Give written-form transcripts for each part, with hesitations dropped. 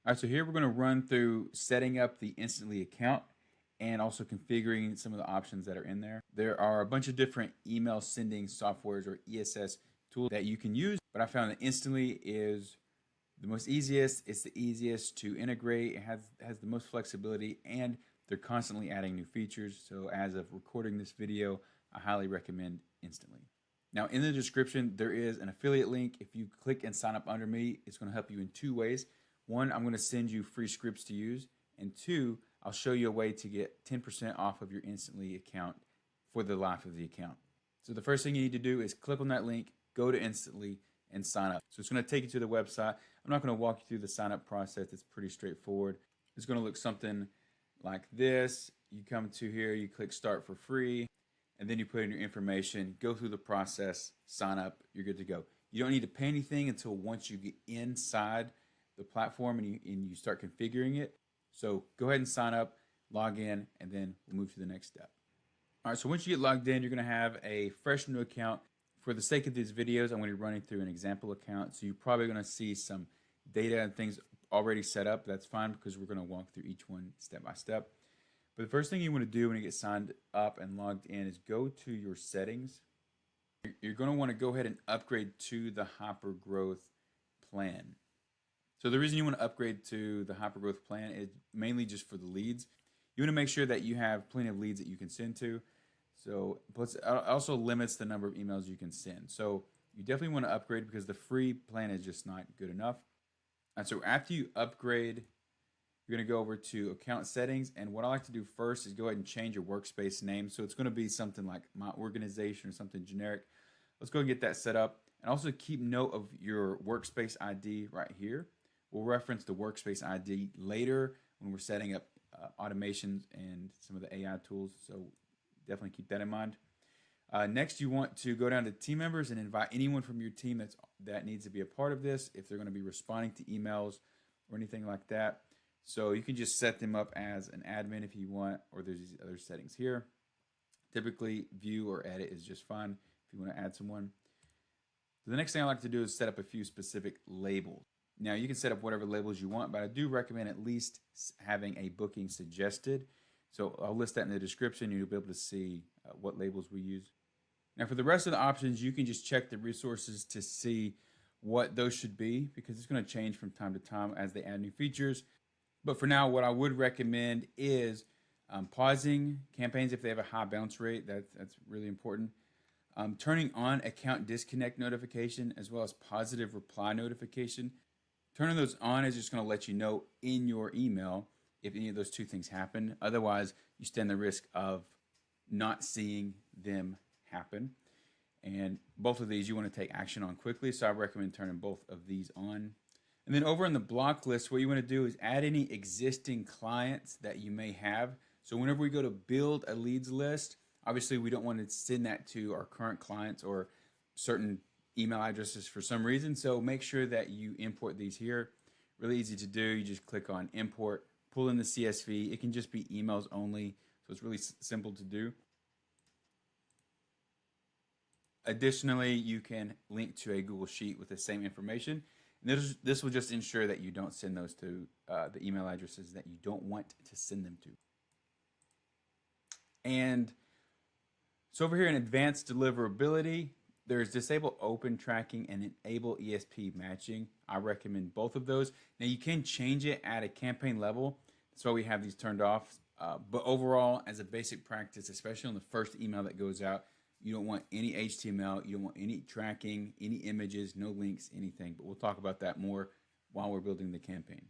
All right, so here we're going to run through setting up the Instantly account and also configuring some of the options that are in there. There are a bunch of different email sending softwares or ESS tools that you can use, but I found that Instantly is the most easiest. It's the easiest to integrate. It has the most flexibility, and they're constantly adding new features. So as of recording this video, I highly recommend Instantly. Now in the description, there is an affiliate link. If you click and sign up under me, it's going to help you in two ways. One, I'm going to send you free scripts to use, and two, I'll show you a way to get 10% off of your Instantly account for the life of the account. So the first thing you need to do is click on that link, go to Instantly, and sign up. So it's going to take you to the website. I'm not going to walk you through the sign up process. It's pretty straightforward. It's going to look something like this. You come to here, you click start for free, and then you put in your information, go through the process, sign up, you're good to go. You don't need to pay anything until once you get inside the platform and you start configuring it. So go ahead and sign up, log in, and then we'll move to the next step. All right, so once you get logged in, you're going to have a fresh new account. For the sake of these videos, I'm going to be running through an example account. So you're probably going to see some data and things already set up. That's fine because we're going to walk through each one step by step. But the first thing you want to do when you get signed up and logged in is go to your settings. You're going to want to go ahead and upgrade to the Hypergrowth plan. So the reason you want to upgrade to the Hypergrowth plan is mainly just for the leads. You want to make sure that you have plenty of leads that you can send to. So plus, it also limits the number of emails you can send. So you definitely want to upgrade because the free plan is just not good enough. And so after you upgrade, you're going to go over to account settings. And what I like to do first is go ahead and change your workspace name. So it's going to be something like my organization or something generic. Let's go and get that set up. And also keep note of your workspace ID right here. We'll reference the workspace ID later when we're setting up automations and some of the AI tools. So definitely keep that in mind. Next, you want to go down to team members and invite anyone from your team that needs to be a part of this if they're going to be responding to emails or anything like that. So you can just set them up as an admin if you want, or there's these other settings here. Typically, view or edit is just fine if you want to add someone. So the next thing I like to do is set up a few specific labels. Now you can set up whatever labels you want, but I do recommend at least having a booking suggested. So I'll list that in the description. You'll be able to see what labels we use. Now for the rest of the options, you can just check the resources to see what those should be because it's going to change from time to time as they add new features. But for now, what I would recommend is pausing campaigns if they have a high bounce rate. That's really important. Turning on account disconnect notification as well as positive reply notification. Turning those on is just going to let you know in your email if any of those two things happen. Otherwise, you stand the risk of not seeing them happen. And both of these you want to take action on quickly. So I recommend turning both of these on. And then over in the block list, what you want to do is add any existing clients that you may have. So whenever we go to build a leads list, obviously we don't want to send that to our current clients or certain email addresses for some reason. So make sure that you import these here. Really easy to do. You just click on import, pull in the CSV. It can just be emails only. So it's really simple to do. Additionally, you can link to a Google Sheet with the same information. And this will just ensure that you don't send those to the email addresses that you don't want to send them to. And so over here in advanced deliverability, there's disable open tracking and enable ESP matching. I recommend both of those. Now you can change it at a campaign level. That's why we have these turned off. But overall, as a basic practice, especially on the first email that goes out, you don't want any HTML, you don't want any tracking, any images, no links, anything. But we'll talk about that more while we're building the campaign.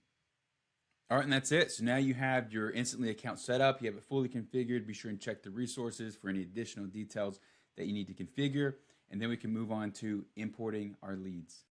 All right, and that's it. So now you have your Instantly account set up. You have it fully configured. Be sure and check the resources for any additional details that you need to configure. And then we can move on to importing our leads.